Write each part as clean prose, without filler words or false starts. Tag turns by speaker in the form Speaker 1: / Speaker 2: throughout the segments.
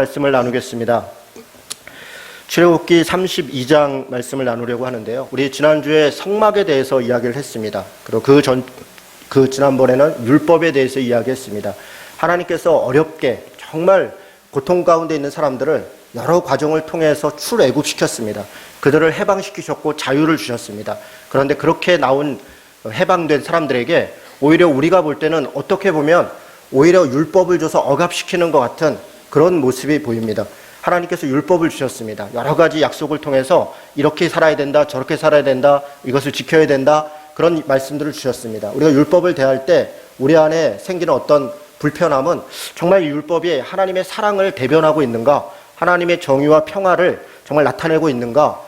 Speaker 1: 말씀을 나누겠습니다. 출애굽기 32장 말씀을 나누려고 하는데요. 우리 지난주에 성막에 대해서 이야기를 했습니다. 그리고 지난번에는 율법에 대해서 이야기했습니다. 하나님께서 어렵게 정말 고통 가운데 있는 사람들을 여러 과정을 통해서 출애굽시켰습니다. 그들을 해방시키셨고 자유를 주셨습니다. 그런데 그렇게 나온 해방된 사람들에게 오히려 우리가 볼 때는 어떻게 보면 오히려 율법을 줘서 억압시키는 것 같은 그런 모습이 보입니다. 하나님께서 율법을 주셨습니다. 여러 가지 약속을 통해서 이렇게 살아야 된다, 저렇게 살아야 된다, 이것을 지켜야 된다, 그런 말씀들을 주셨습니다. 우리가 율법을 대할 때 우리 안에 생기는 어떤 불편함은 정말 이 율법이 하나님의 사랑을 대변하고 있는가, 하나님의 정의와 평화를 정말 나타내고 있는가,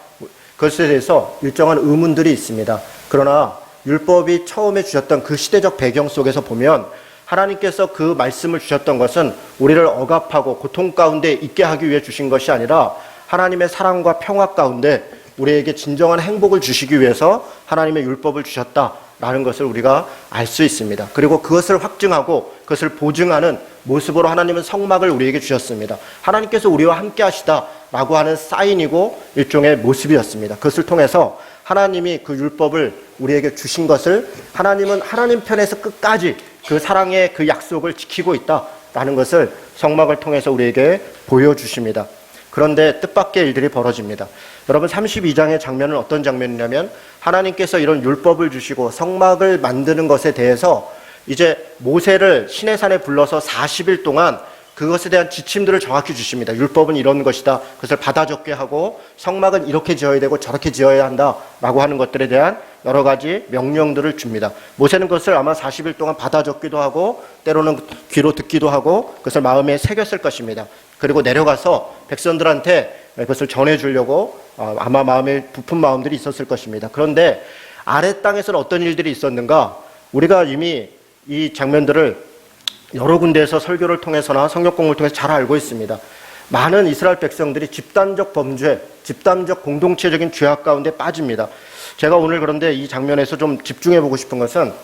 Speaker 1: 그것에 대해서 일정한 의문들이 있습니다. 그러나 율법이 처음에 주셨던 그 시대적 배경 속에서 보면 하나님께서 그 말씀을 주셨던 것은 우리를 억압하고 고통 가운데 있게 하기 위해 주신 것이 아니라 하나님의 사랑과 평화 가운데 우리에게 진정한 행복을 주시기 위해서 하나님의 율법을 주셨다라는 것을 우리가 알 수 있습니다. 그리고 그것을 확증하고 그것을 보증하는 모습으로 하나님은 성막을 우리에게 주셨습니다. 하나님께서 우리와 함께 하시다라고 하는 사인이고 일종의 모습이었습니다. 그것을 통해서 하나님이 그 율법을 우리에게 주신 것을 하나님은 하나님 편에서 끝까지 그 사랑의 그 약속을 지키고 있다라는 것을 성막을 통해서 우리에게 보여주십니다. 그런데 뜻밖의 일들이 벌어집니다. 여러분 32장의 장면은 어떤 장면이냐면 하나님께서 이런 율법을 주시고 성막을 만드는 것에 대해서 이제 모세를 시내산에 불러서 40일 동안 그것에 대한 지침들을 정확히 주십니다. 율법은 이런 것이다. 그것을 받아 적게 하고 성막은 이렇게 지어야 되고 저렇게 지어야 한다라고 하는 것들에 대한 여러 가지 명령들을 줍니다. 모세는 그것을 아마 40일 동안 받아 적기도 하고 때로는 귀로 듣기도 하고 그것을 마음에 새겼을 것입니다. 그리고 내려가서 백성들한테 그것을 전해주려고 아마 마음에 부푼 마음들이 있었을 것입니다. 그런데 아래 땅에서는 어떤 일들이 있었는가? 우리가 이미 이 장면들을 여러 군데에서 설교를 통해서나 성경 공부를 통해서 잘 알고 있습니다. 많은 이스라엘 백성들이 집단적 범죄, 집단적 공동체적인 죄악 가운데 빠집니다. 제가 오늘 그런데 이 장면에서 좀 집중해 보고 싶은 것은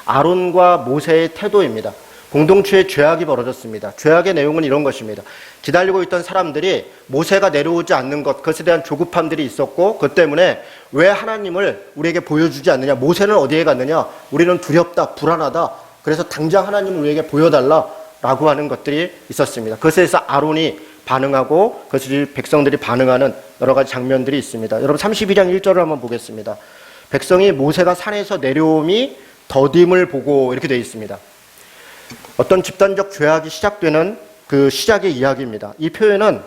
Speaker 1: 아론과 모세의 태도입니다. 공동체의 죄악이 벌어졌습니다. 죄악의 내용은 이런 것입니다. 기다리고 있던 사람들이 모세가 내려오지 않는 것, 그것에 대한 조급함들이 있었고 그것 때문에 왜 하나님을 우리에게 보여주지 않느냐, 모세는 어디에 갔느냐, 우리는 두렵다, 불안하다, 그래서 당장 하나님을 우리에게 보여달라라고 하는 것들이 있었습니다. 그것에 대해서 아론이 반응하고 그것을 백성들이 반응하는 여러 가지 장면들이 있습니다. 여러분 32장 1절을 한번 보겠습니다. 백성이 모세가 산에서 내려옴이 더딤을 보고 이렇게 되어 있습니다. 어떤 집단적 죄악이 시작되는 그 시작의 이야기입니다. 이 표현은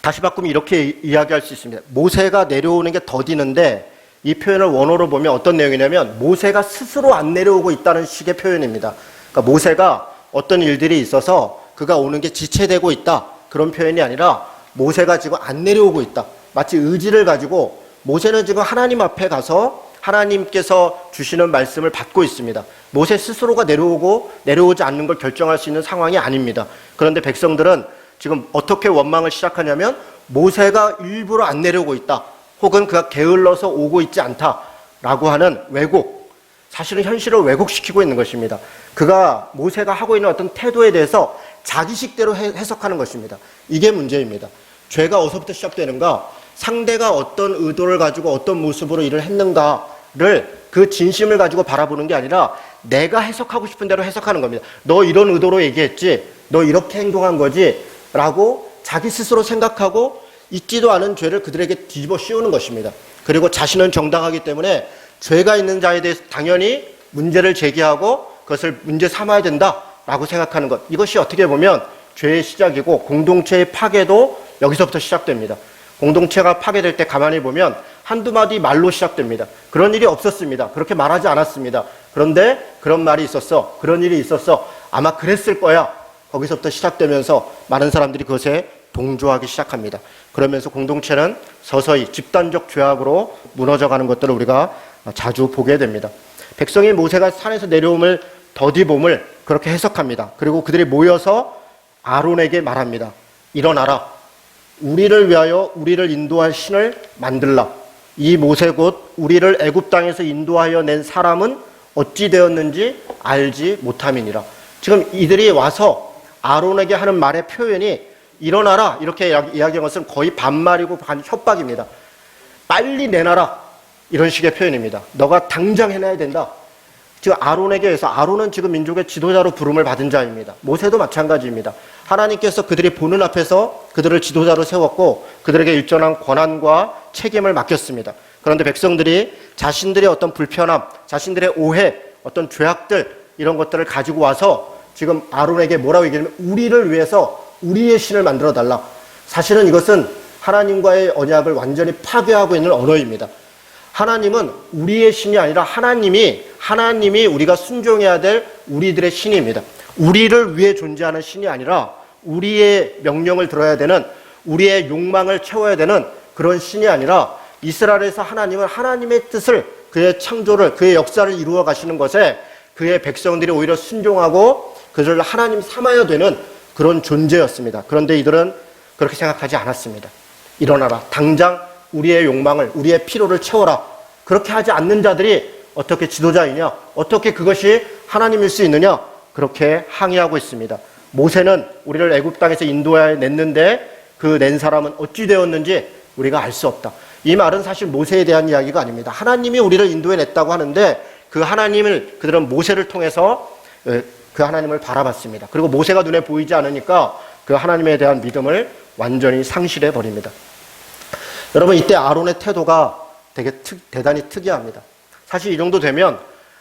Speaker 1: 다시 바꾸면 이렇게 이야기할 수 있습니다. 모세가 내려오는 게 더디는데 이 표현을 원어로 보면 어떤 내용이냐면 모세가 스스로 안 내려오고 있다는 식의 표현입니다. 그러니까 모세가 어떤 일들이 있어서 그가 오는 게 지체되고 있다, 그런 표현이 아니라 모세가 지금 안 내려오고 있다, 마치 의지를 가지고 모세는 지금 하나님 앞에 가서 하나님께서 주시는 말씀을 받고 있습니다. 모세 스스로가 내려오지 않는 걸 결정할 수 있는 상황이 아닙니다. 그런데 백성들은 지금 어떻게 원망을 시작하냐면 모세가 일부러 안 내려오고 있다, 혹은 그가 게을러서 오고 있지 않다라고 하는 왜곡, 사실은 현실을 왜곡시키고 있는 것입니다. 그가 모세가 하고 있는 어떤 태도에 대해서 자기식대로 해석하는 것입니다. 이게 문제입니다. 죄가 어디서부터 시작되는가? 상대가 어떤 의도를 가지고 어떤 모습으로 일을 했는가를 그 진심을 가지고 바라보는 게 아니라 내가 해석하고 싶은 대로 해석하는 겁니다. 너 이런 의도로 얘기했지, 너 이렇게 행동한 거지 라고 자기 스스로 생각하고 있지도 않은 죄를 그들에게 뒤집어 씌우는 것입니다. 그리고 자신은 정당하기 때문에 죄가 있는 자에 대해서 당연히 문제를 제기하고 그것을 문제 삼아야 된다라고 생각하는 것, 이것이 어떻게 보면 죄의 시작이고 공동체의 파괴도 여기서부터 시작됩니다. 공동체가 파괴될 때 가만히 보면 한두 마디 말로 시작됩니다. 그런 일이 없었습니다. 그렇게 말하지 않았습니다. 그런데 그런 말이 있었어, 그런 일이 있었어, 아마 그랬을 거야. 거기서부터 시작되면서 많은 사람들이 그것에 동조하기 시작합니다. 그러면서 공동체는 서서히 집단적 죄악으로 무너져가는 것들을 우리가 자주 보게 됩니다. 백성이 모세가 산에서 내려옴을 더디봄을 그렇게 해석합니다. 그리고 그들이 모여서 아론에게 말합니다. 일어나라. 우리를 위하여 우리를 인도할 신을 만들라. 이 모세 곧 우리를 애굽 땅에서 인도하여 낸 사람은 어찌 되었는지 알지 못함이니라. 지금 이들이 와서 아론에게 하는 말의 표현이 일어나라 이렇게 이야기한 것은 거의 반말이고 반 협박입니다. 빨리 내놔라 이런 식의 표현입니다. 너가 당장 해내야 된다. 지금 아론에게 의해서 아론은 지금 민족의 지도자로 부름을 받은 자입니다. 모세도 마찬가지입니다. 하나님께서 그들이 보는 앞에서 그들을 지도자로 세웠고 그들에게 일정한 권한과 책임을 맡겼습니다. 그런데 백성들이 자신들의 어떤 불편함, 자신들의 오해, 어떤 죄악들 이런 것들을 가지고 와서 지금 아론에게 뭐라고 얘기하냐면 우리를 위해서 우리의 신을 만들어 달라. 사실은 이것은 하나님과의 언약을 완전히 파괴하고 있는 언어입니다. 하나님은 우리의 신이 아니라 하나님이 우리가 순종해야 될 우리들의 신입니다. 우리를 위해 존재하는 신이 아니라 우리의 명령을 들어야 되는, 우리의 욕망을 채워야 되는 그런 신이 아니라 이스라엘에서 하나님은 하나님의 뜻을, 그의 창조를, 그의 역사를 이루어 가시는 것에 그의 백성들이 오히려 순종하고 그들을 하나님 삼아야 되는 그런 존재였습니다. 그런데 이들은 그렇게 생각하지 않았습니다. 일어나라. 당장 우리의 욕망을, 우리의 필요를 채워라. 그렇게 하지 않는 자들이 어떻게 지도자이냐? 어떻게 그것이 하나님일 수 있느냐? 그렇게 항의하고 있습니다. 모세는 우리를 애굽 땅에서 인도하여 냈는데 그 낸 사람은 어찌 되었는지 우리가 알 수 없다. 이 말은 사실 모세에 대한 이야기가 아닙니다. 하나님이 우리를 인도해 냈다고 하는데 그 하나님을 그들은 모세를 통해서 그 하나님을 바라봤습니다. 그리고 모세가 눈에 보이지 않으니까 그 하나님에 대한 믿음을 완전히 상실해 버립니다. 여러분, 이때 아론의 태도가 대단히 특이합니다. 사실 이 정도 되면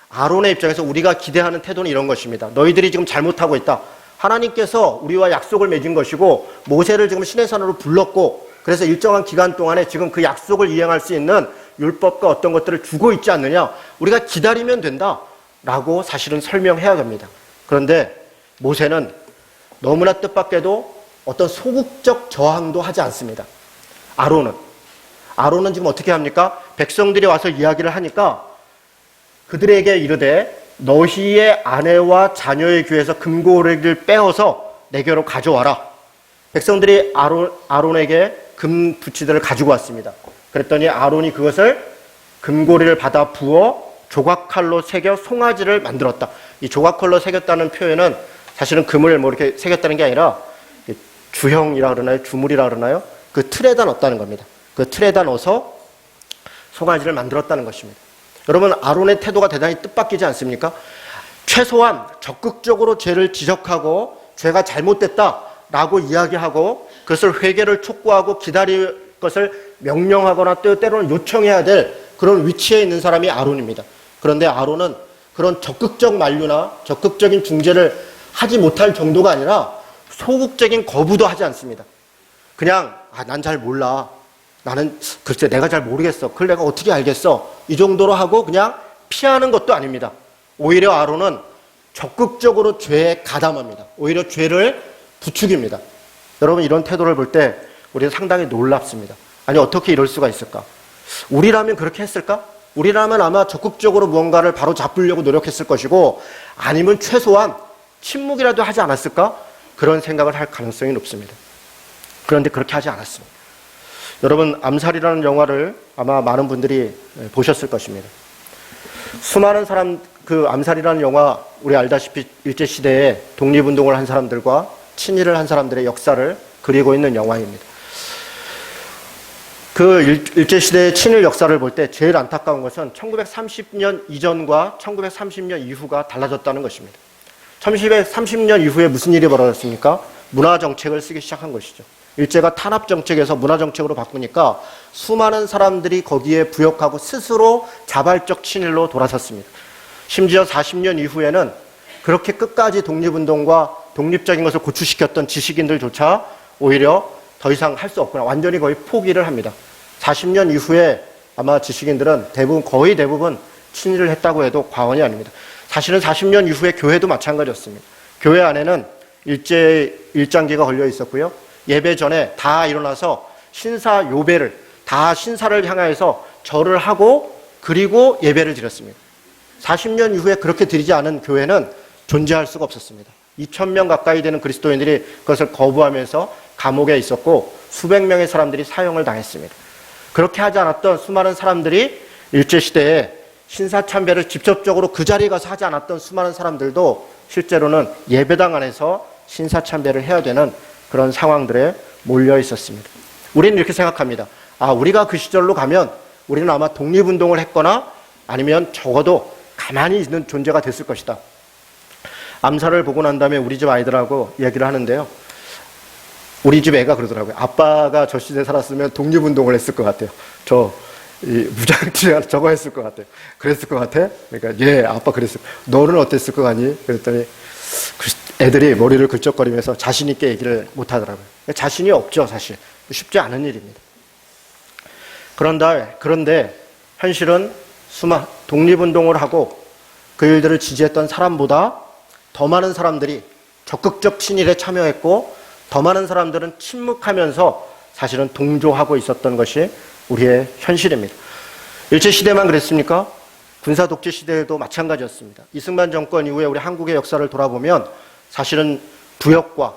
Speaker 1: 아론의 입장에서 우리가 기대하는 태도는 이런 것입니다. 너희들이 지금 잘못하고 있다. 하나님께서 우리와 약속을 맺은 것이고 모세를 지금 시내산으로 불렀고 그래서 일정한 기간 동안에 지금 그 약속을 이행할 수 있는 율법과 어떤 것들을 주고 있지 않느냐. 우리가 기다리면 된다라고 사실은 설명해야 합니다. 그런데 모세는 너무나 뜻밖에도 어떤 소극적 저항도 하지 않습니다. 아론은 지금 어떻게 합니까? 백성들이 와서 이야기를 하니까 그들에게 이르되 너희의 아내와 자녀의 귀에서 금고리를 빼어서 내게로 가져와라. 백성들이 아론에게 금 부치들을 가지고 왔습니다. 그랬더니 아론이 그것을 금고리를 받아 부어 조각칼로 새겨 송아지를 만들었다. 이 조각칼로 새겼다는 표현은 사실은 금을 뭐 이렇게 새겼다는 게 아니라 주형이라 그러나요? 주물이라 그러나요? 그 틀에다 넣었다는 겁니다. 그 틀에다 넣어서 송아지를 만들었다는 것입니다. 여러분, 아론의 태도가 대단히 뜻밖이지 않습니까? 최소한 적극적으로 죄를 지적하고 죄가 잘못됐다라고 이야기하고 그것을 회개를 촉구하고 기다릴 것을 명령하거나 때로는 요청해야 될 그런 위치에 있는 사람이 아론입니다. 그런데 아론은 그런 적극적 만류나 적극적인 중재를 하지 못할 정도가 아니라 소극적인 거부도 하지 않습니다. 그냥 난 잘 몰라. 나는 글쎄 내가 잘 모르겠어. 그걸 내가 어떻게 알겠어. 이 정도로 하고 그냥 피하는 것도 아닙니다. 오히려 아론은 적극적으로 죄에 가담합니다. 오히려 죄를 부추깁니다. 여러분, 이런 태도를 볼 때 우리는 상당히 놀랍습니다. 아니, 어떻게 이럴 수가 있을까? 우리라면 그렇게 했을까? 우리라면 아마 적극적으로 무언가를 바로 잡으려고 노력했을 것이고 아니면 최소한 침묵이라도 하지 않았을까? 그런 생각을 할 가능성이 높습니다. 그런데 그렇게 하지 않았습니다. 여러분, 암살이라는 영화를 아마 많은 분들이 보셨을 것입니다. 수많은 사람, 그 암살이라는 영화, 우리 알다시피 일제시대에 독립운동을 한 사람들과 친일을 한 사람들의 역사를 그리고 있는 영화입니다. 그 일제시대의 친일 역사를 볼 때 제일 안타까운 것은 1930년 이전과 1930년 이후가 달라졌다는 것입니다. 1930년 이후에 무슨 일이 벌어졌습니까? 문화정책을 쓰기 시작한 것이죠. 일제가 탄압정책에서 문화정책으로 바꾸니까 수많은 사람들이 거기에 부역하고 스스로 자발적 친일로 돌아섰습니다. 심지어 40년 이후에는 그렇게 끝까지 독립운동과 독립적인 것을 고취시켰던 지식인들조차 오히려 더 이상 할 수 없구나. 완전히 거의 포기를 합니다. 40년 이후에 아마 지식인들은 거의 대부분 친일을 했다고 해도 과언이 아닙니다. 사실은 40년 이후에 교회도 마찬가지였습니다. 교회 안에는 일장기가 걸려 있었고요. 예배 전에 다 일어나서 신사요배를 다 신사를 향하여서 절을 하고 그리고 예배를 드렸습니다. 40년 이후에 그렇게 드리지 않은 교회는 존재할 수가 없었습니다. 2,000명 가까이 되는 그리스도인들이 그것을 거부하면서 감옥에 있었고 수백 명의 사람들이 사형을 당했습니다. 그렇게 하지 않았던 수많은 사람들이 일제시대에 신사참배를 직접적으로 그 자리에 가서 하지 않았던 수많은 사람들도 실제로는 예배당 안에서 신사참배를 해야 되는 그런 상황들에 몰려 있었습니다. 우리는 이렇게 생각합니다. 우리가 그 시절로 가면 우리는 아마 독립운동을 했거나 아니면 적어도 가만히 있는 존재가 됐을 것이다. 암살을 보고 난 다음에 우리 집 아이들하고 얘기를 하는데요. 우리 집 애가 그러더라고요. 아빠가 저 시대에 살았으면 독립운동을 했을 것 같아요. 무장지휘 저거 했을 것 같아요. 그랬을 것 같아? 그러니까 예, 아빠 그랬을. 너는 어땠을 것 같니? 그랬더니 애들이 머리를 긁적거리면서 자신 있게 얘기를 못 하더라고요. 자신이 없죠, 사실. 쉽지 않은 일입니다. 그런데 현실은 독립운동을 하고 그 일들을 지지했던 사람보다 더 많은 사람들이 적극적 친일에 참여했고 더 많은 사람들은 침묵하면서 사실은 동조하고 있었던 것이 우리의 현실입니다. 일제시대만 그랬습니까? 군사독재 시대에도 마찬가지였습니다. 이승만 정권 이후에 우리 한국의 역사를 돌아보면 사실은 부역과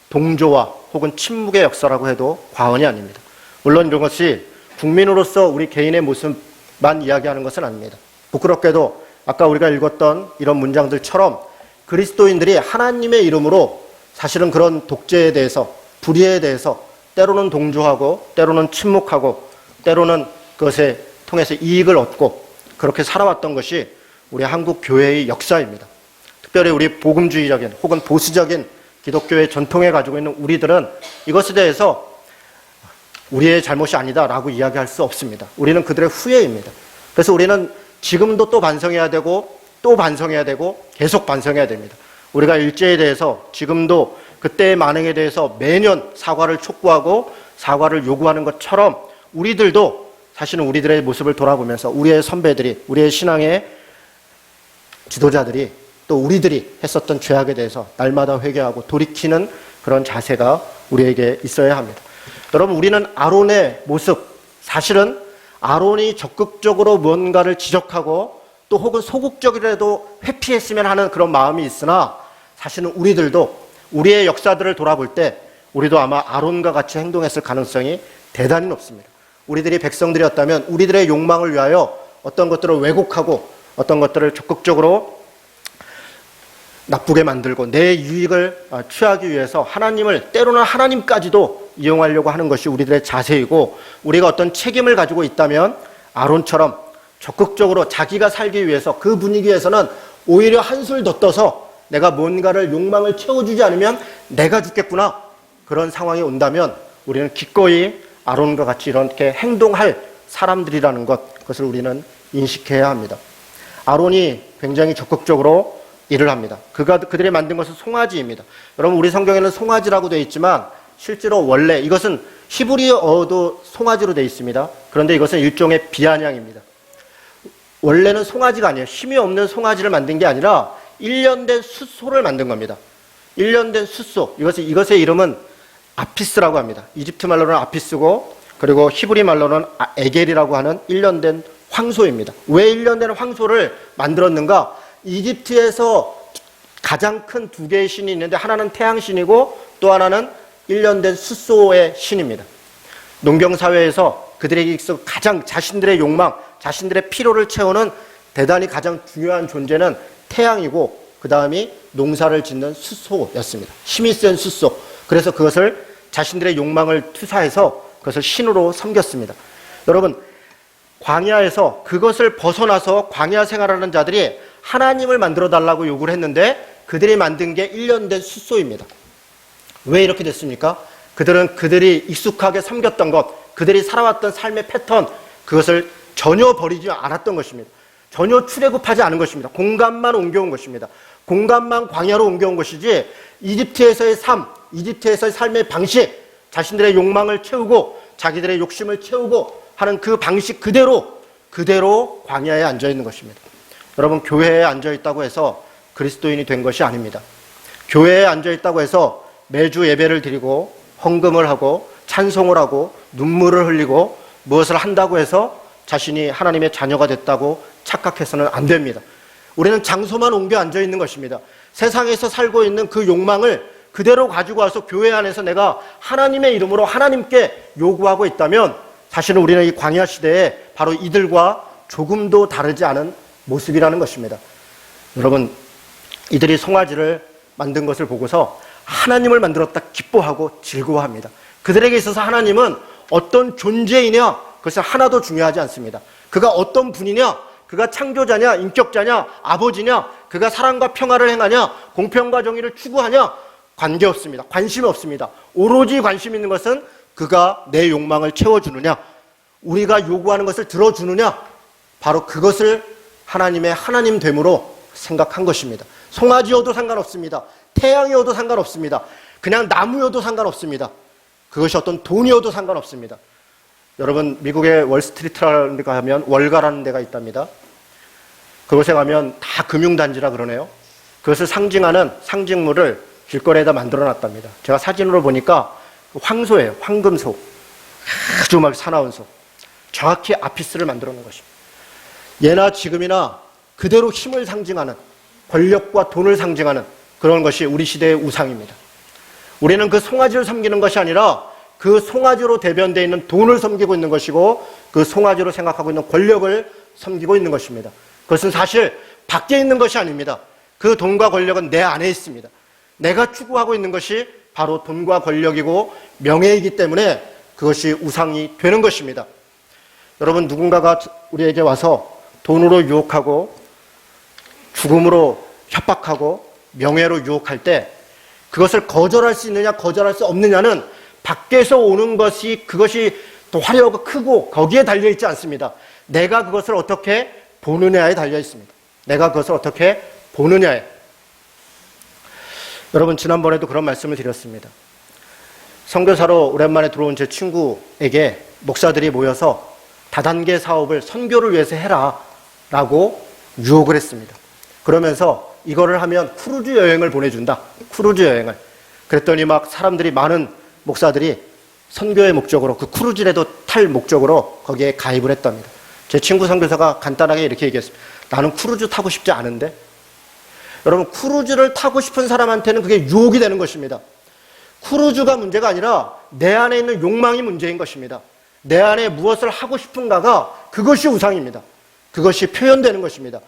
Speaker 1: 동조와 혹은 침묵의 역사라고 해도 과언이 아닙니다. 물론 이런 것이 국민으로서 우리 개인의 모습만 이야기하는 것은 아닙니다. 부끄럽게도 아까 우리가 읽었던 이런 문장들처럼 그리스도인들이 하나님의 이름으로 사실은 그런 독재에 대해서, 불의에 대해서 때로는 동조하고 때로는 침묵하고 때로는 그것에 통해서 이익을 얻고 그렇게 살아왔던 것이 우리 한국 교회의 역사입니다. 특별히 우리 복음주의적인 혹은 보수적인 기독교의 전통에 가지고 있는 우리들은 이것에 대해서 우리의 잘못이 아니다라고 이야기할 수 없습니다. 우리는 그들의 후예입니다. 그래서 우리는 지금도 또 반성해야 되고 또 반성해야 되고 계속 반성해야 됩니다. 우리가 일제에 대해서 지금도 그때의 만행에 대해서 매년 사과를 촉구하고 사과를 요구하는 것처럼 우리들도 사실은 우리들의 모습을 돌아보면서 우리의 선배들이, 우리의 신앙의 지도자들이 또 우리들이 했었던 죄악에 대해서 날마다 회개하고 돌이키는 그런 자세가 우리에게 있어야 합니다. 여러분, 우리는 아론의 모습, 사실은 아론이 적극적으로 무언가를 지적하고 또 혹은 소극적이라도 회피했으면 하는 그런 마음이 있으나 사실은 우리들도 우리의 역사들을 돌아볼 때 우리도 아마 아론과 같이 행동했을 가능성이 대단히 높습니다. 우리들이 백성들이었다면 우리들의 욕망을 위하여 어떤 것들을 왜곡하고 어떤 것들을 적극적으로 나쁘게 만들고 내 유익을 취하기 위해서 하나님을, 때로는 하나님까지도 이용하려고 하는 것이 우리들의 자세이고, 우리가 어떤 책임을 가지고 있다면 아론처럼 적극적으로 자기가 살기 위해서 그 분위기에서는 오히려 한술 더 떠서 내가 뭔가를 욕망을 채워주지 않으면 내가 죽겠구나, 그런 상황이 온다면 우리는 기꺼이 아론과 같이 이렇게 행동할 사람들이라는 그것을 우리는 인식해야 합니다. 아론이 굉장히 적극적으로 일을 합니다. 그들이 만든 것은 송아지입니다. 여러분, 우리 성경에는 송아지라고 되어 있지만 실제로 원래 이것은 히브리어도 송아지로 되어 있습니다. 그런데 이것은 일종의 비아냥입니다. 원래는 송아지가 아니에요. 힘이 없는 송아지를 만든 게 아니라 1년 된 숫소를 만든 겁니다. 1년 된 숫소. 이것의 이름은 아피스라고 합니다. 이집트 말로는 아피스고, 그리고 히브리 말로는 에겔이라고 하는 1년 된 황소입니다. 왜 1년 된 황소를 만들었는가? 이집트에서 가장 큰 두 개의 신이 있는데 하나는 태양신이고 또 하나는 1년 된 숫소의 신입니다. 농경사회에서 그들에게 있어 가장 자신들의 욕망, 자신들의 필요를 채우는 대단히 가장 중요한 존재는 태양이고 그 다음이 농사를 짓는 숫소였습니다. 힘이 센 숫소. 그래서 그것을 자신들의 욕망을 투사해서 그것을 신으로 섬겼습니다. 여러분, 광야에서 그것을 벗어나서 광야 생활하는 자들이 하나님을 만들어 달라고 요구를 했는데 그들이 만든 게 1년 된 숫소입니다. 왜 이렇게 됐습니까? 그들이 익숙하게 섬겼던 것, 그들이 살아왔던 삶의 패턴, 그것을 전혀 버리지 않았던 것입니다. 전혀 출애굽하지 않은 것입니다. 공간만 옮겨온 것입니다. 공간만 광야로 옮겨온 것이지 이집트에서의 삶, 이집트에서의 삶의 방식, 자신들의 욕망을 채우고 자기들의 욕심을 채우고 하는 그 방식 그대로 광야에 앉아있는 것입니다. 여러분, 교회에 앉아있다고 해서 그리스도인이 된 것이 아닙니다. 교회에 앉아있다고 해서 매주 예배를 드리고 헌금을 하고 찬송을 하고 눈물을 흘리고 무엇을 한다고 해서 자신이 하나님의 자녀가 됐다고 착각해서는 안 됩니다. 우리는 장소만 옮겨 앉아있는 것입니다. 세상에서 살고 있는 그 욕망을 그대로 가지고 와서 교회 안에서 내가 하나님의 이름으로 하나님께 요구하고 있다면 사실은 우리는 이 광야 시대에 바로 이들과 조금도 다르지 않은 모습이라는 것입니다. 여러분, 이들이 송아지를 만든 것을 보고서 하나님을 만들었다 기뻐하고 즐거워합니다. 그들에게 있어서 하나님은 어떤 존재이냐, 그것은 하나도 중요하지 않습니다. 그가 어떤 분이냐, 그가 창조자냐, 인격자냐, 아버지냐, 그가 사랑과 평화를 행하냐, 공평과 정의를 추구하냐, 관계없습니다. 관심이 없습니다. 오로지 관심 있는 것은 그가 내 욕망을 채워주느냐, 우리가 요구하는 것을 들어주느냐, 바로 그것을 하나님의 하나님됨으로 생각한 것입니다. 송아지여도 상관없습니다. 태양이어도 상관없습니다. 그냥 나무여도 상관없습니다. 그것이 어떤 돈이어도 상관없습니다. 여러분, 미국의 월스트리트라는 데 가면 월가라는 데가 있답니다. 그곳에 가면 다 금융단지라 그러네요. 그것을 상징하는 상징물을 길거리에다 만들어 놨답니다. 제가 사진으로 보니까 황소예요. 황금소. 아주 막 사나운 소. 정확히 아피스를 만들어 놓은 것입니다. 예나 지금이나 그대로 힘을 상징하는, 권력과 돈을 상징하는 그런 것이 우리 시대의 우상입니다. 우리는 그 송아지를 섬기는 것이 아니라 그 송아지로 대변되어 있는 돈을 섬기고 있는 것이고, 그 송아지로 생각하고 있는 권력을 섬기고 있는 것입니다. 그것은 사실 밖에 있는 것이 아닙니다. 그 돈과 권력은 내 안에 있습니다. 내가 추구하고 있는 것이 바로 돈과 권력이고 명예이기 때문에 그것이 우상이 되는 것입니다. 여러분, 누군가가 우리에게 와서 돈으로 유혹하고 죽음으로 협박하고 명예로 유혹할 때 그것을 거절할 수 있느냐 거절할 수 없느냐는 밖에서 오는 것이, 그것이 또 화려하고 크고 거기에 달려있지 않습니다. 내가 그것을 어떻게 보느냐에 달려있습니다. 내가 그것을 어떻게 보느냐에. 여러분, 지난번에도 그런 말씀을 드렸습니다. 선교사로 오랜만에 들어온 제 친구에게 목사들이 모여서 다단계 사업을 선교를 위해서 해라 라고 유혹을 했습니다. 그러면서 이거를 하면 크루즈 여행을 보내준다. 크루즈 여행을. 그랬더니 막 사람들이, 많은 목사들이 선교의 목적으로, 그 크루즈라도 탈 목적으로 거기에 가입을 했답니다. 제 친구 선교사가 간단하게 이렇게 얘기했습니다. 나는 크루즈 타고 싶지 않은데. 여러분, 크루즈를 타고 싶은 사람한테는 그게 유혹이 되는 것입니다. 크루즈가 문제가 아니라 내 안에 있는 욕망이 문제인 것입니다. 내 안에 무엇을 하고 싶은가가, 그것이 우상입니다. 그것이 표현되는 것입니다.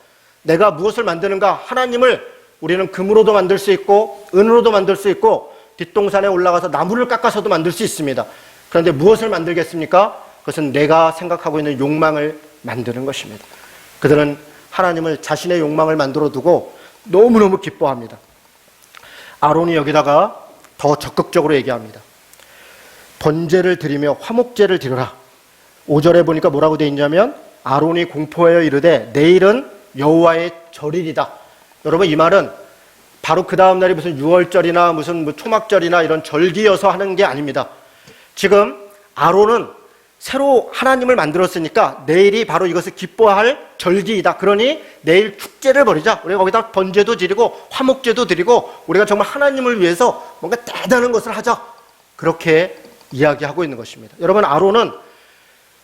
Speaker 1: 내가 무엇을 만드는가, 하나님을 우리는 금으로도 만들 수 있고 은으로도 만들 수 있고 뒷동산에 올라가서 나무를 깎아서도 만들 수 있습니다. 그런데 무엇을 만들겠습니까? 그것은 내가 생각하고 있는 욕망을 만드는 것입니다. 그들은 하나님을, 자신의 욕망을 만들어 두고 너무너무 기뻐합니다. 아론이 여기다가 더 적극적으로 얘기합니다. 번제를 드리며 화목제를 드려라. 5절에 보니까 뭐라고 되어 있냐면, 아론이 공포하여 이르되 내일은 여호와의 절일이다. 여러분, 이 말은 바로 그 다음 날이 무슨 6월절이나 무슨 초막절이나 이런 절기여서 하는 게 아닙니다. 지금 아론은 새로 하나님을 만들었으니까 내일이 바로 이것을 기뻐할 절기이다. 그러니 내일 축제를 벌이자. 우리가 거기다 번제도 드리고 화목제도 드리고 우리가 정말 하나님을 위해서 뭔가 대단한 것을 하자. 그렇게 이야기하고 있는 것입니다. 여러분, 아론은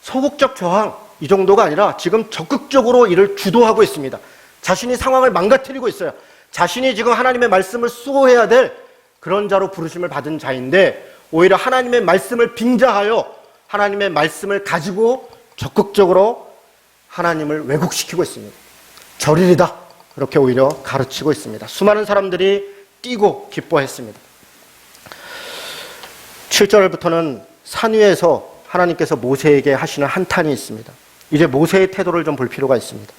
Speaker 1: 소극적 저항 이 정도가 아니라 지금 적극적으로 이를 주도하고 있습니다. 자신이 상황을 망가뜨리고 있어요. 자신이 지금 하나님의 말씀을 수호해야 될 그런 자로 부르심을 받은 자인데, 오히려 하나님의 말씀을 빙자하여 하나님의 말씀을 가지고 적극적으로 하나님을 왜곡시키고 있습니다. 절일이다. 그렇게 오히려 가르치고 있습니다. 수많은 사람들이 뛰고 기뻐했습니다. 7절부터는 산 위에서 하나님께서 모세에게 하시는 한탄이 있습니다. 이제 모세의 태도를 좀 볼 필요가 있습니다.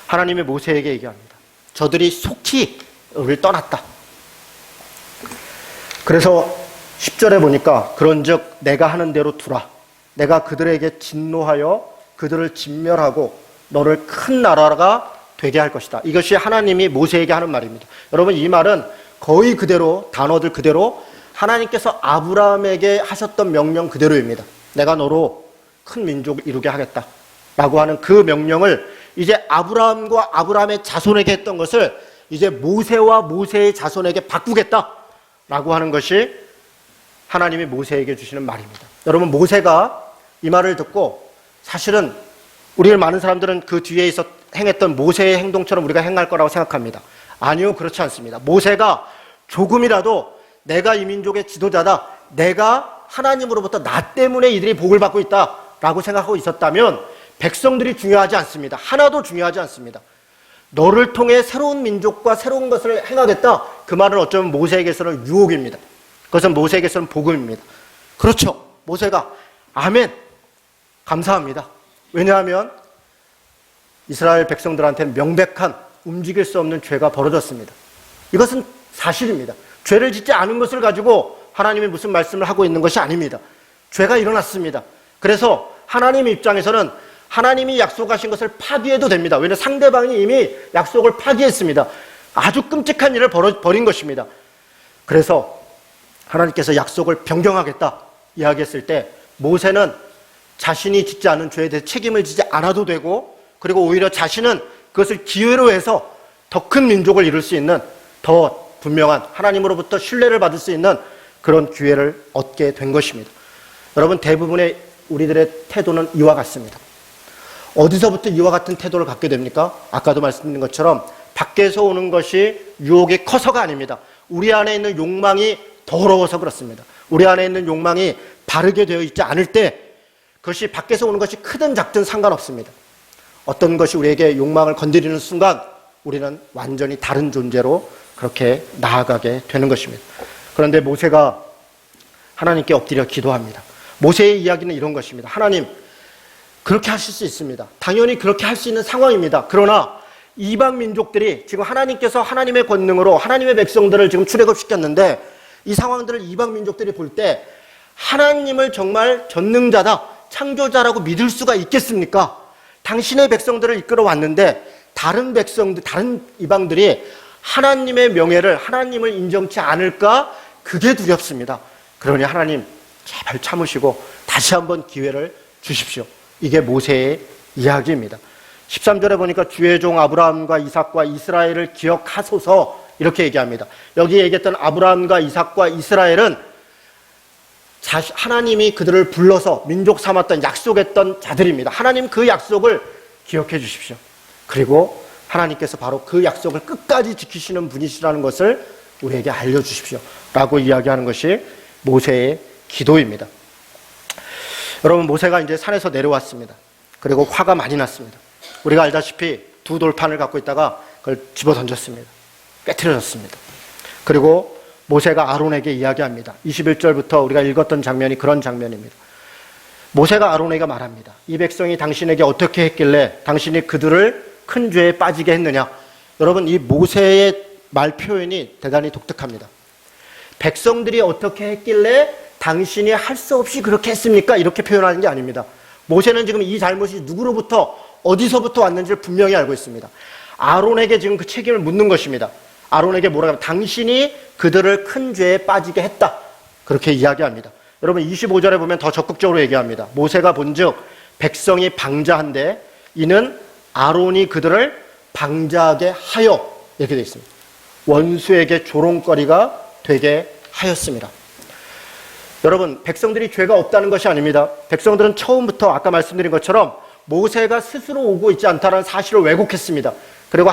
Speaker 1: 하나님이 모세에게 얘기합니다. 저들이 속히 우리를 떠났다. 그래서 10절에 보니까 그런즉 내가 하는 대로 두라. 내가 그들에게 진노하여 그들을 진멸하고 너를 큰 나라가 되게 할 것이다. 이것이 하나님이 모세에게 하는 말입니다. 여러분, 이 말은 거의 그대로, 단어들 그대로 하나님께서 아브라함에게 하셨던 명령 그대로입니다. 내가 너로 큰 민족을 이루게 하겠다 라고 하는 그 명령을 이제 아브라함과 아브라함의 자손에게 했던 것을 이제 모세와 모세의 자손에게 바꾸겠다 라고 하는 것이 하나님이 모세에게 주시는 말입니다. 여러분, 모세가 이 말을 듣고, 사실은 우리 많은 사람들은 그 뒤에 있어 행했던 모세의 행동처럼 우리가 행할 거라고 생각합니다. 아니요, 그렇지 않습니다. 모세가 조금이라도 내가 이 민족의 지도자다, 내가 하나님으로부터 나 때문에 이들이 복을 받고 있다라고 생각하고 있었다면 백성들이 중요하지 않습니다. 하나도 중요하지 않습니다. 너를 통해 새로운 민족과 새로운 것을 행하겠다. 그 말은 어쩌면 모세에게서는 유혹입니다. 그것은 모세에게서는 복음입니다. 그렇죠. 모세가 아멘. 감사합니다. 왜냐하면 이스라엘 백성들한테는 명백한 움직일 수 없는 죄가 벌어졌습니다. 이것은 사실입니다. 죄를 짓지 않은 것을 가지고 하나님이 무슨 말씀을 하고 있는 것이 아닙니다. 죄가 일어났습니다. 그래서 하나님 입장에서는 하나님이 약속하신 것을 파기해도 됩니다. 왜냐하면 상대방이 이미 약속을 파기했습니다. 아주 끔찍한 일을 벌인 것입니다. 그래서 하나님께서 약속을 변경하겠다 이야기했을 때 모세는 자신이 짓지 않은 죄에 대해 책임을 지지 않아도 되고, 그리고 오히려 자신은 그것을 기회로 해서 더 큰 민족을 이룰 수 있는, 더 분명한 하나님으로부터 신뢰를 받을 수 있는 그런 기회를 얻게 된 것입니다. 여러분, 대부분의 우리들의 태도는 이와 같습니다. 어디서부터 이와 같은 태도를 갖게 됩니까? 아까도 말씀드린 것처럼 밖에서 오는 것이 유혹이 커서가 아닙니다. 우리 안에 있는 욕망이 더러워서 그렇습니다. 우리 안에 있는 욕망이 바르게 되어 있지 않을 때 그것이 밖에서 오는 것이 크든 작든 상관없습니다. 어떤 것이 우리에게 욕망을 건드리는 순간 우리는 완전히 다른 존재로 그렇게 나아가게 되는 것입니다. 그런데 모세가 하나님께 엎드려 기도합니다. 모세의 이야기는 이런 것입니다. 하나님, 그렇게 하실 수 있습니다. 당연히 그렇게 할 수 있는 상황입니다. 그러나 이방 민족들이 지금 하나님께서 하나님의 권능으로 하나님의 백성들을 지금 출애굽시켰는데 이 상황들을 이방 민족들이 볼 때 하나님을 정말 전능자다, 창조자라고 믿을 수가 있겠습니까? 당신의 백성들을 이끌어 왔는데 다른 백성들, 다른 이방들이 하나님의 명예를, 하나님을 인정치 않을까? 그게 두렵습니다. 그러니 하나님 제발 참으시고 다시 한번 기회를 주십시오. 이게 모세의 이야기입니다. 13절에 보니까 주의 종 아브라함과 이삭과 이스라엘을 기억하소서 이렇게 얘기합니다. 여기 얘기했던 아브라함과 이삭과 이스라엘은 하나님이 그들을 불러서 민족 삼았던, 약속했던 자들입니다. 하나님 그 약속을 기억해 주십시오. 그리고 하나님께서 바로 그 약속을 끝까지 지키시는 분이시라는 것을 우리에게 알려주십시오 라고 이야기하는 것이 모세의 기도입니다. 여러분, 모세가 이제 산에서 내려왔습니다. 그리고 화가 많이 났습니다. 우리가 알다시피 두 돌판을 갖고 있다가 그걸 집어 던졌습니다. 깨트려졌습니다. 그리고 모세가 아론에게 이야기합니다. 21절부터 우리가 읽었던 장면이 그런 장면입니다. 모세가 아론에게 말합니다. 이 백성이 당신에게 어떻게 했길래 당신이 그들을 큰 죄에 빠지게 했느냐. 여러분, 이 모세의 말 표현이 대단히 독특합니다. 백성들이 어떻게 했길래 당신이 할 수 없이 그렇게 했습니까? 이렇게 표현하는 게 아닙니다. 모세는 지금 이 잘못이 누구로부터, 어디서부터 왔는지를 분명히 알고 있습니다. 아론에게 지금 그 책임을 묻는 것입니다. 아론에게 뭐라고 하면 당신이 그들을 큰 죄에 빠지게 했다. 그렇게 이야기합니다. 여러분, 25절에 보면 더 적극적으로 얘기합니다. 모세가 본즉 백성이 방자한데 이는 아론이 그들을 방자하게 하여, 이렇게 되어 있습니다. 원수에게 조롱거리가 되게 하였습니다. 여러분, 백성들이 죄가 없다는 것이 아닙니다. 백성들은 처음부터 아까 말씀드린 것처럼 모세가 스스로 오고 있지 않다는 사실을 왜곡했습니다. 그리고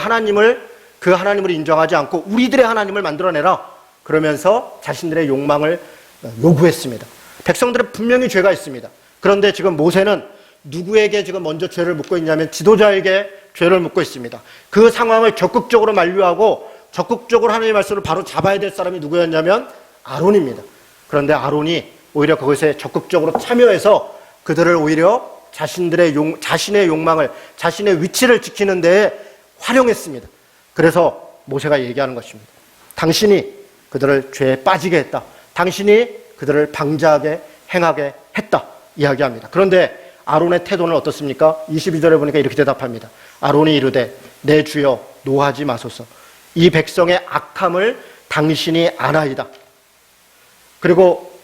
Speaker 1: 그 하나님을 인정하지 않고 우리들의 하나님을 만들어내라 그러면서 자신들의 욕망을 요구했습니다. 백성들은 분명히 죄가 있습니다. 그런데 지금 모세는 누구에게 지금 먼저 죄를 묻고 있냐면 지도자에게 죄를 묻고 있습니다. 그 상황을 적극적으로 만류하고 적극적으로 하나님의 말씀을 바로 잡아야 될 사람이 누구였냐면 아론입니다. 그런데 아론이 오히려 그것에 적극적으로 참여해서 그들을 오히려 자신의 욕망을, 자신의 위치를 지키는 데에 활용했습니다. 그래서 모세가 얘기하는 것입니다. 당신이 그들을 죄에 빠지게 했다. 당신이 그들을 방자하게 행하게 했다. 이야기합니다. 그런데 아론의 태도는 어떻습니까? 22절에 보니까 이렇게 대답합니다. 아론이 이르되 내 주여 노하지 마소서. 이 백성의 악함을 당신이 아나이다. 그리고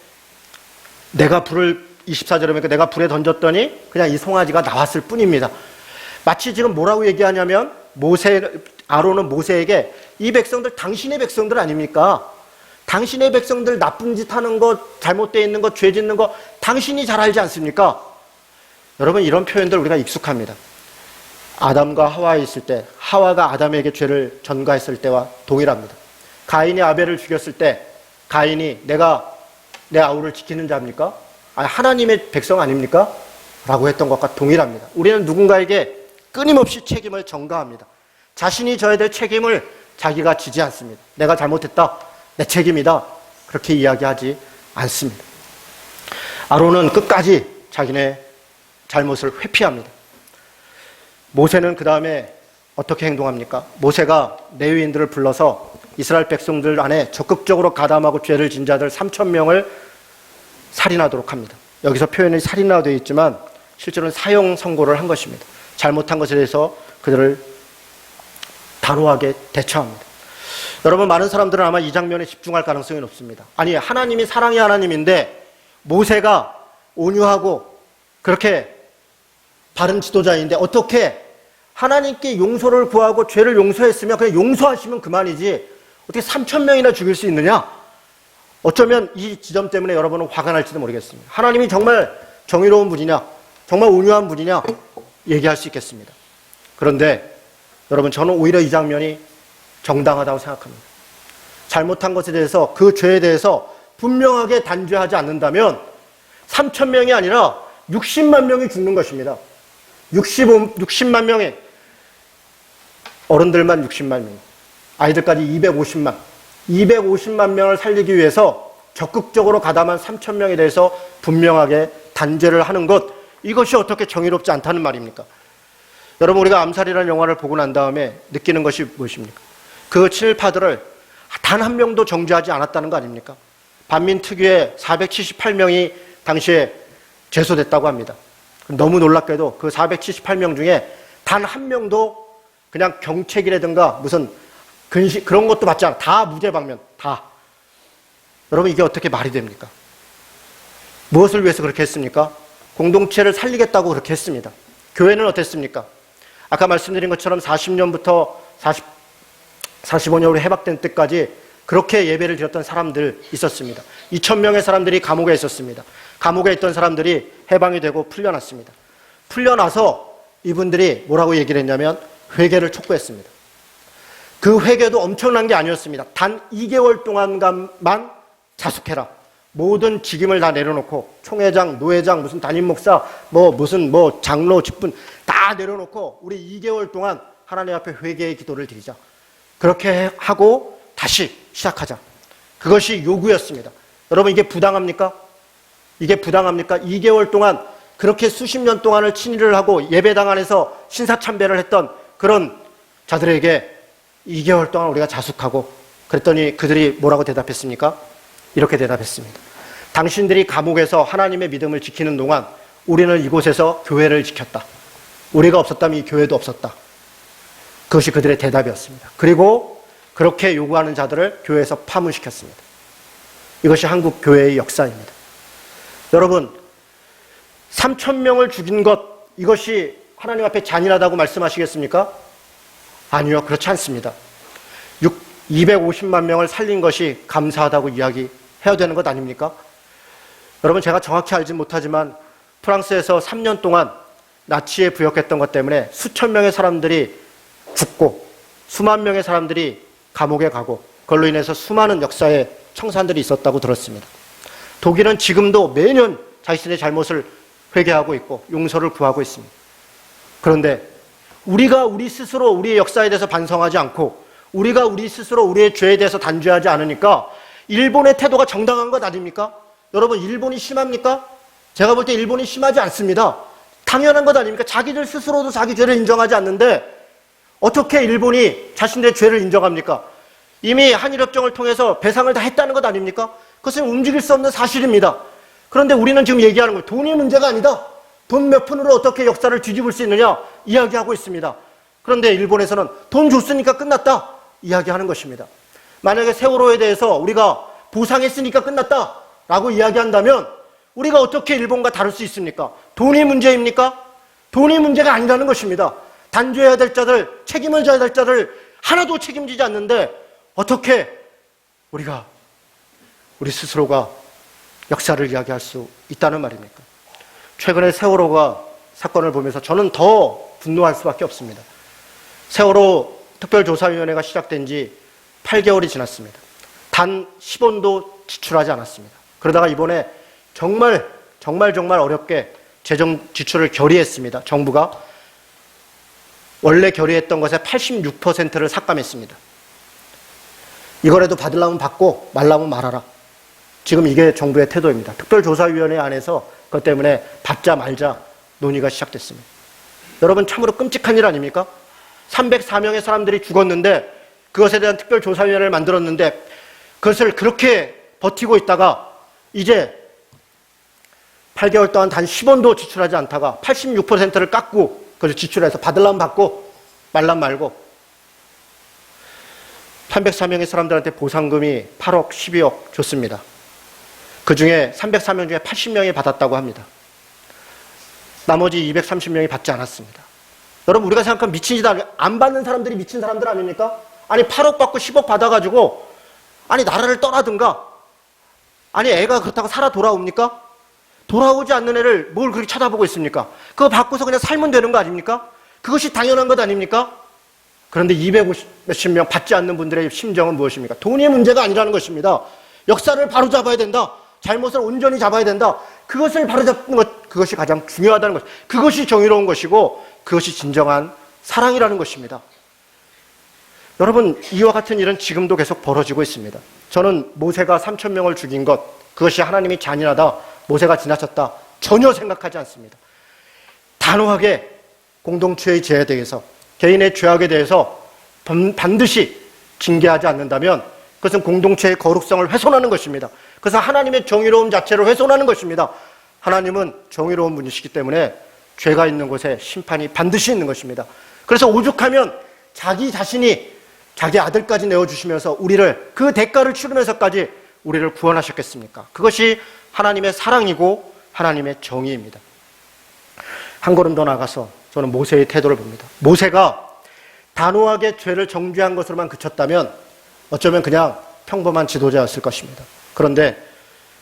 Speaker 1: 내가 24절에 보니까 내가 불에 던졌더니 그냥 이 송아지가 나왔을 뿐입니다. 마치 지금 뭐라고 얘기하냐면 아론은 모세에게 이 백성들 당신의 백성들 아닙니까? 당신의 백성들 나쁜 짓 하는 것, 잘못되어 있는 것, 죄 짓는 것 당신이 잘 알지 않습니까? 여러분, 이런 표현들 우리가 익숙합니다. 아담과 하와에 있을 때, 하와가 아담에게 죄를 전가했을 때와 동일합니다. 가인이 아벨을 죽였을 때 가인이 내가 내 아우를 지키는 자입니까? 아니, 하나님의 백성 아닙니까? 라고 했던 것과 동일합니다. 우리는 누군가에게 끊임없이 책임을 전가합니다. 자신이 져야 될 책임을 자기가 지지 않습니다. 내가 잘못했다, 내 책임이다, 그렇게 이야기하지 않습니다. 아론은 끝까지 자기네 잘못을 회피합니다. 모세는 그 다음에 어떻게 행동합니까? 모세가 레위인들을 불러서 이스라엘 백성들 안에 적극적으로 가담하고 죄를 진 자들 3,000명을 살인하도록 합니다. 여기서 표현이 살인이라고 되어 있지만 실제로는 사형 선고를 한 것입니다. 잘못한 것에 대해서 그들을 단호하게 대처합니다. 여러분, 많은 사람들은 아마 이 장면에 집중할 가능성이 높습니다. 아니, 하나님이 사랑의 하나님인데 모세가 온유하고 그렇게 바른 지도자인데 어떻게 하나님께 용서를 구하고 죄를 용서했으면 그냥 용서하시면 그만이지 어떻게 3,000명이나 죽일 수 있느냐? 어쩌면 이 지점 때문에 여러분은 화가 날지도 모르겠습니다. 하나님이 정말 정의로운 분이냐, 정말 온유한 분이냐 얘기할 수 있겠습니다. 그런데 여러분, 저는 오히려 이 장면이 정당하다고 생각합니다. 잘못한 것에 대해서, 그 죄에 대해서 분명하게 단죄하지 않는다면 3,000명이 아니라 60만 명이 죽는 것입니다. 60만 명이, 어른들만 60만 명, 아이들까지 250만 명을 살리기 위해서 적극적으로 가담한 3,000명에 대해서 분명하게 단죄를 하는 것, 이것이 어떻게 정의롭지 않다는 말입니까? 여러분, 우리가 암살이라는 영화를 보고 난 다음에 느끼는 것이 무엇입니까? 그 친일파들을 단 한 명도 정죄하지 않았다는 거 아닙니까? 반민 특유의 478명이 당시에 제소됐다고 합니다. 너무 놀랍게도 그 478명 중에 단 한 명도 그냥 경책이라든가 무슨 근시 그런 것도 받지 않아. 다 무죄 방면, 다. 여러분, 이게 어떻게 말이 됩니까? 무엇을 위해서 그렇게 했습니까? 공동체를 살리겠다고 그렇게 했습니다. 교회는 어땠습니까? 아까 말씀드린 것처럼 40년부터 45년으로 해박된 때까지 그렇게 예배를 드렸던 사람들 있었습니다. 2,000명의 사람들이 감옥에 있었습니다. 감옥에 있던 사람들이 해방이 되고 풀려났습니다. 풀려나서 이분들이 뭐라고 얘기를 했냐면 회개를 촉구했습니다. 그 회개도 엄청난 게 아니었습니다. 단 2개월 동안만 자숙해라. 모든 직임을 다 내려놓고 총회장, 노회장, 무슨 담임 목사, 무슨 장로, 직분 다 내려놓고 우리 2개월 동안 하나님 앞에 회개의 기도를 드리자. 그렇게 하고 다시 시작하자. 그것이 요구였습니다. 여러분, 이게 부당합니까? 이게 부당합니까? 2개월 동안 그렇게 수십 년 동안을 친일을 하고 예배당 안에서 신사참배를 했던 그런 자들에게 2개월 동안 우리가 자숙하고, 그랬더니 그들이 뭐라고 대답했습니까? 이렇게 대답했습니다. 당신들이 감옥에서 하나님의 믿음을 지키는 동안 우리는 이곳에서 교회를 지켰다. 우리가 없었다면 이 교회도 없었다. 그것이 그들의 대답이었습니다. 그리고 그렇게 요구하는 자들을 교회에서 파문시켰습니다. 이것이 한국 교회의 역사입니다. 여러분, 3,000명을 죽인 것, 이것이 하나님 앞에 잔인하다고 말씀하시겠습니까? 아니요, 그렇지 않습니다. 250만 명을 살린 것이 감사하다고 이야기해야 되는 것 아닙니까? 여러분, 제가 정확히 알지 못하지만 프랑스에서 3년 동안 나치에 부역했던 것 때문에 수천 명의 사람들이 죽고 수만 명의 사람들이 감옥에 가고 그걸로 인해서 수많은 역사의 청산들이 있었다고 들었습니다. 독일은 지금도 매년 자신의 잘못을 회개하고 있고 용서를 구하고 있습니다. 그런데 우리가 우리 스스로 우리의 역사에 대해서 반성하지 않고 우리가 우리 스스로 우리의 죄에 대해서 단죄하지 않으니까 일본의 태도가 정당한 것 아닙니까? 여러분, 일본이 심합니까? 제가 볼 때 일본이 심하지 않습니다. 당연한 것 아닙니까? 자기들 스스로도 자기 죄를 인정하지 않는데 어떻게 일본이 자신들의 죄를 인정합니까? 이미 한일협정을 통해서 배상을 다 했다는 것 아닙니까? 그것은 움직일 수 없는 사실입니다. 그런데 우리는 지금 얘기하는 거예요. 돈이 문제가 아니다. 돈 몇 푼으로 어떻게 역사를 뒤집을 수 있느냐 이야기하고 있습니다. 그런데 일본에서는 돈 줬으니까 끝났다 이야기하는 것입니다. 만약에 세월호에 대해서 우리가 보상했으니까 끝났다라고 이야기한다면 우리가 어떻게 일본과 다를 수 있습니까? 돈이 문제입니까? 돈이 문제가 아니라는 것입니다. 단죄해야 될 자들, 책임을 져야 될 자들 하나도 책임지지 않는데 어떻게 우리가 우리 스스로가 역사를 이야기할 수 있다는 말입니까? 최근에 세월호가 사건을 보면서 저는 더 분노할 수밖에 없습니다. 세월호 특별조사위원회가 시작된 지 8개월이 지났습니다. 단 10원도 지출하지 않았습니다. 그러다가 이번에 정말 어렵게 재정 지출을 결의했습니다. 정부가 원래 결의했던 것의 86%를 삭감했습니다. 이거라도 받으려면 받고 말라면 말아라. 지금 이게 정부의 태도입니다. 특별조사위원회 안에서 그것 때문에 받자 말자 논의가 시작됐습니다. 여러분 참으로 끔찍한 일 아닙니까? 304명의 사람들이 죽었는데 그것에 대한 특별조사위원회를 만들었는데 그것을 그렇게 버티고 있다가 이제 8개월 동안 단 10원도 지출하지 않다가 86%를 깎고 그걸 지출해서 받으려면 받고 말라면 말고 304명의 사람들한테 보상금이 8억, 12억 줬습니다. 그 중에 304명 중에 80명이 받았다고 합니다. 나머지 230명이 받지 않았습니다. 여러분 우리가 생각하면 미친 짓 아니에요? 안 받는 사람들이 미친 사람들 아닙니까? 아니 8억 받고 10억 받아가지고 아니 나라를 떠나든가 아니 애가 그렇다고 살아 돌아옵니까? 돌아오지 않는 애를 뭘 그렇게 쳐다보고 있습니까? 그거 받고서 그냥 살면 되는 거 아닙니까? 그것이 당연한 것 아닙니까? 그런데 250몇십 명 받지 않는 분들의 심정은 무엇입니까? 돈이 문제가 아니라는 것입니다. 역사를 바로잡아야 된다. 잘못을 온전히 잡아야 된다. 그것을 바로잡는 것, 그것이 가장 중요하다는 것. 그것이 정의로운 것이고 그것이 진정한 사랑이라는 것입니다. 여러분 이와 같은 일은 지금도 계속 벌어지고 있습니다. 저는 모세가 3,000명을 죽인 것, 그것이 하나님이 잔인하다, 모세가 지나쳤다 전혀 생각하지 않습니다. 단호하게 공동체의 죄에 대해서, 개인의 죄악에 대해서 반드시 징계하지 않는다면 그것은 공동체의 거룩성을 훼손하는 것입니다. 그래서 하나님의 정의로움 자체를 훼손하는 것입니다. 하나님은 정의로운 분이시기 때문에 죄가 있는 곳에 심판이 반드시 있는 것입니다. 그래서 오죽하면 자기 자신이 자기 아들까지 내어주시면서 우리를 그 대가를 치르면서까지 우리를 구원하셨겠습니까? 그것이 하나님의 사랑이고 하나님의 정의입니다. 한 걸음 더 나가서 저는 모세의 태도를 봅니다. 모세가 단호하게 죄를 정죄한 것으로만 그쳤다면 어쩌면 그냥 평범한 지도자였을 것입니다. 그런데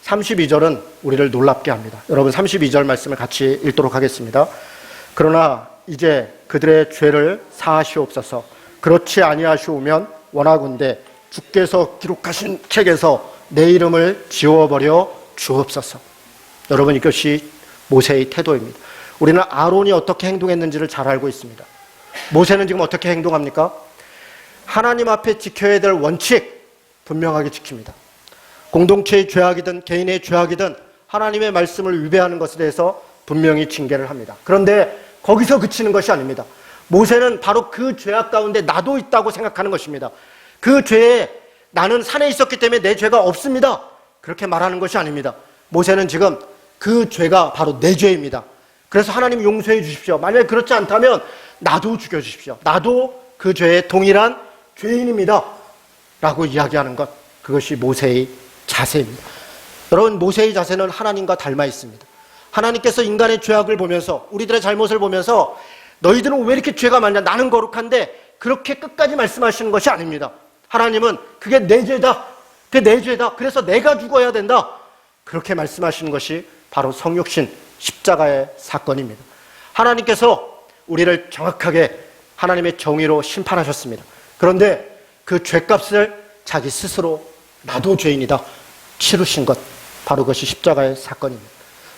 Speaker 1: 32절은 우리를 놀랍게 합니다. 여러분 32절 말씀을 같이 읽도록 하겠습니다. 그러나 이제 그들의 죄를 사하시옵소서. 그렇지 아니하시오면 원하건대 주께서 기록하신 책에서 내 이름을 지워버려 주옵소서. 여러분 이것이 모세의 태도입니다. 우리는 아론이 어떻게 행동했는지를 잘 알고 있습니다. 모세는 지금 어떻게 행동합니까? 하나님 앞에 지켜야 될 원칙 분명하게 지킵니다. 공동체의 죄악이든 개인의 죄악이든 하나님의 말씀을 위배하는 것에 대해서 분명히 징계를 합니다. 그런데 거기서 그치는 것이 아닙니다. 모세는 바로 그 죄악 가운데 나도 있다고 생각하는 것입니다. 그 죄에 나는 산에 있었기 때문에 내 죄가 없습니다. 그렇게 말하는 것이 아닙니다. 모세는 지금 그 죄가 바로 내 죄입니다. 그래서 하나님 용서해 주십시오. 만약에 그렇지 않다면 나도 죽여주십시오. 나도 그 죄의 동일한 죄인입니다. 라고 이야기하는 것, 그것이 모세의 자세입니다. 여러분 모세의 자세는 하나님과 닮아 있습니다. 하나님께서 인간의 죄악을 보면서 우리들의 잘못을 보면서 너희들은 왜 이렇게 죄가 많냐? 나는 거룩한데 그렇게 끝까지 말씀하시는 것이 아닙니다. 하나님은 그게 내 죄다. 그게 내 죄다. 그래서 내가 죽어야 된다. 그렇게 말씀하시는 것이 바로 성육신 십자가의 사건입니다. 하나님께서 우리를 정확하게 하나님의 정의로 심판하셨습니다. 그런데 그 죄값을 자기 스스로 나도 죄인이다 치르신 것, 바로 그것이 십자가의 사건입니다.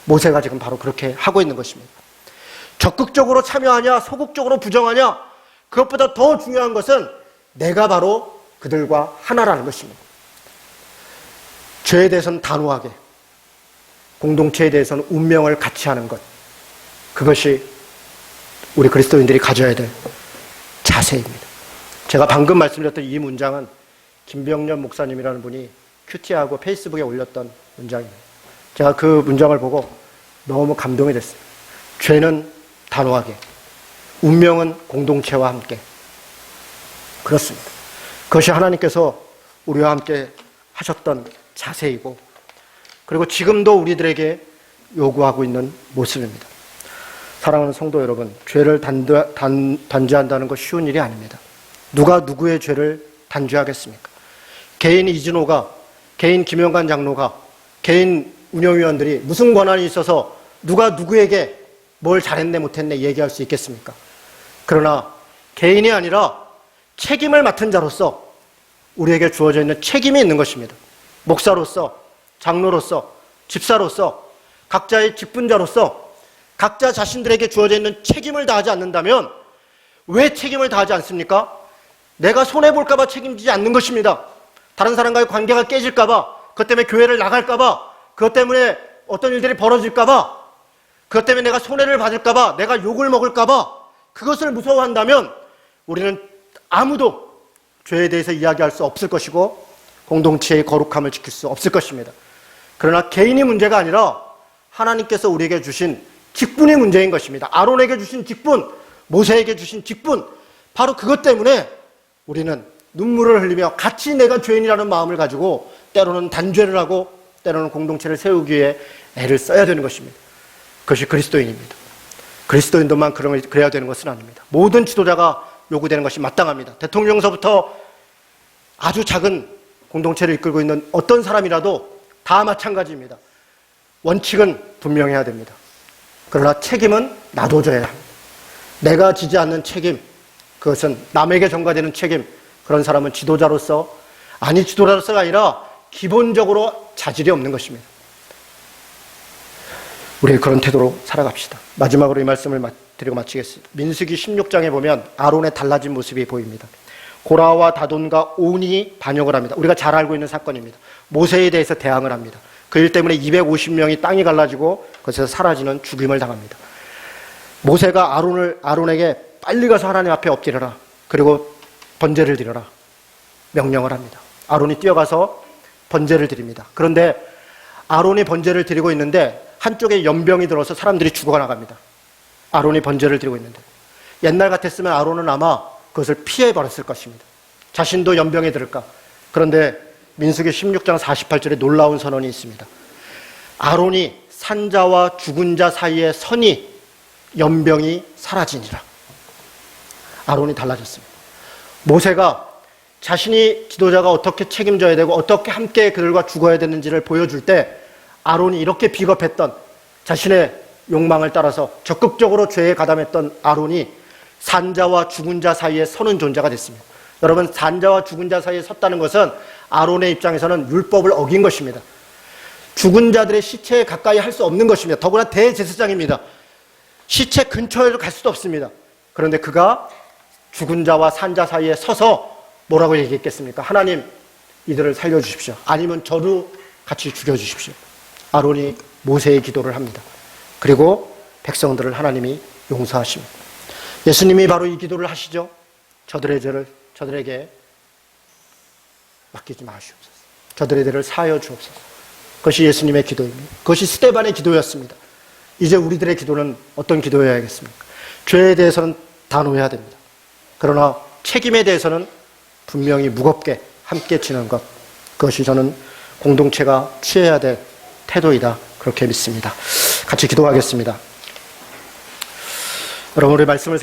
Speaker 1: 모세가 지금 바로 그렇게 하고 있는 것입니다. 적극적으로 참여하냐 소극적으로 부정하냐, 그것보다 더 중요한 것은 내가 바로 그들과 하나라는 것입니다. 죄에 대해서는 단호하게, 공동체에 대해서는 운명을 같이 하는 것, 그것이 우리 그리스도인들이 가져야 될 자세입니다. 제가 방금 말씀드렸던 이 문장은 김병년 목사님이라는 분이 큐티하고 페이스북에 올렸던 문장입니다. 제가 그 문장을 보고 너무 감동이 됐어요. 죄는 단호하게, 운명은 공동체와 함께. 그렇습니다. 그것이 하나님께서 우리와 함께 하셨던 자세이고, 그리고 지금도 우리들에게 요구하고 있는 모습입니다. 사랑하는 성도 여러분, 죄를 단죄한다는 것 쉬운 일이 아닙니다. 누가 누구의 죄를 단죄하겠습니까? 개인 이진호가, 개인 김영관 장로가, 개인 운영위원들이 무슨 권한이 있어서 누가 누구에게 뭘 잘했네 못했네 얘기할 수 있겠습니까? 그러나 개인이 아니라 책임을 맡은 자로서 우리에게 주어져 있는 책임이 있는 것입니다. 목사로서, 장로로서, 집사로서, 각자의 직분자로서 각자 자신들에게 주어져 있는 책임을 다하지 않는다면 왜 책임을 다하지 않습니까? 내가 손해볼까 봐 책임지지 않는 것입니다. 다른 사람과의 관계가 깨질까 봐, 그것 때문에 교회를 나갈까 봐, 그것 때문에 어떤 일들이 벌어질까 봐, 그것 때문에 내가 손해를 받을까 봐, 내가 욕을 먹을까 봐, 그것을 무서워한다면 우리는 아무도 죄에 대해서 이야기할 수 없을 것이고 공동체의 거룩함을 지킬 수 없을 것입니다. 그러나 개인이 문제가 아니라 하나님께서 우리에게 주신 직분이 문제인 것입니다. 아론에게 주신 직분, 모세에게 주신 직분, 바로 그것 때문에 우리는 눈물을 흘리며 같이 내가 죄인이라는 마음을 가지고 때로는 단죄를 하고 때로는 공동체를 세우기 위해 애를 써야 되는 것입니다. 그것이 그리스도인입니다. 그리스도인들만 그래야 되는 것은 아닙니다. 모든 지도자가 요구되는 것이 마땅합니다. 대통령서부터 아주 작은 공동체를 이끌고 있는 어떤 사람이라도 다 마찬가지입니다. 원칙은 분명해야 됩니다. 그러나 책임은 나도 져야 합니다. 내가 지지 않는 책임, 그것은 남에게 전가되는 책임, 그런 사람은 지도자로서, 아니 지도자로서가 아니라 기본적으로 자질이 없는 것입니다. 우리 그런 태도로 살아갑시다. 마지막으로 이 말씀을 드리고 마치겠습니다. 민수기 16장에 보면 아론의 달라진 모습이 보입니다. 고라와 다돈과 온이 반역을 합니다. 우리가 잘 알고 있는 사건입니다. 모세에 대해서 대항을 합니다. 그 일 때문에 250명이 땅이 갈라지고 그것에서 사라지는 죽임을 당합니다. 모세가 아론에게 빨리 가서 하나님 앞에 엎드려라. 그리고 번제를 드려라. 명령을 합니다. 아론이 뛰어가서 번제를 드립니다. 그런데 아론이 번제를 드리고 있는데 한쪽에 연병이 들어서 사람들이 죽어나갑니다. 아론이 번제를 드리고 있는데 옛날 같았으면 아론은 아마 그것을 피해버렸을 것입니다. 자신도 연병에 들을까. 그런데 민수기 16장 48절에 놀라운 선언이 있습니다. 아론이 산자와 죽은 자 사이에 서니 연병이 사라지니라. 아론이 달라졌습니다. 모세가 자신이 지도자가 어떻게 책임져야 되고 어떻게 함께 그들과 죽어야 되는지를 보여줄 때 아론이 이렇게 비겁했던, 자신의 욕망을 따라서 적극적으로 죄에 가담했던 아론이 산자와 죽은 자 사이에 서는 존재가 됐습니다. 여러분, 산자와 죽은 자 사이에 섰다는 것은 아론의 입장에서는 율법을 어긴 것입니다. 죽은 자들의 시체에 가까이 할 수 없는 것입니다. 더구나 대제사장입니다. 시체 근처에도 갈 수도 없습니다. 그런데 그가 죽은 자와 산자 사이에 서서 뭐라고 얘기했겠습니까? 하나님, 이들을 살려주십시오. 아니면 저도 같이 죽여주십시오. 아론이 모세의 기도를 합니다. 그리고 백성들을 하나님이 용서하십니다. 예수님이 바로 이 기도를 하시죠. 저들의 죄를 저들에게 맡기지 마시옵소서. 저들의 죄를 사하여 주옵소서. 그것이 예수님의 기도입니다. 그것이 스데반의 기도였습니다. 이제 우리들의 기도는 어떤 기도여야겠습니까? 죄에 대해서는 단호해야 됩니다. 그러나 책임에 대해서는 분명히 무겁게 함께 지는 것, 그것이 저는 공동체가 취해야 될 태도이다, 그렇게 믿습니다. 같이 기도하겠습니다. 여러분, 우리 말씀을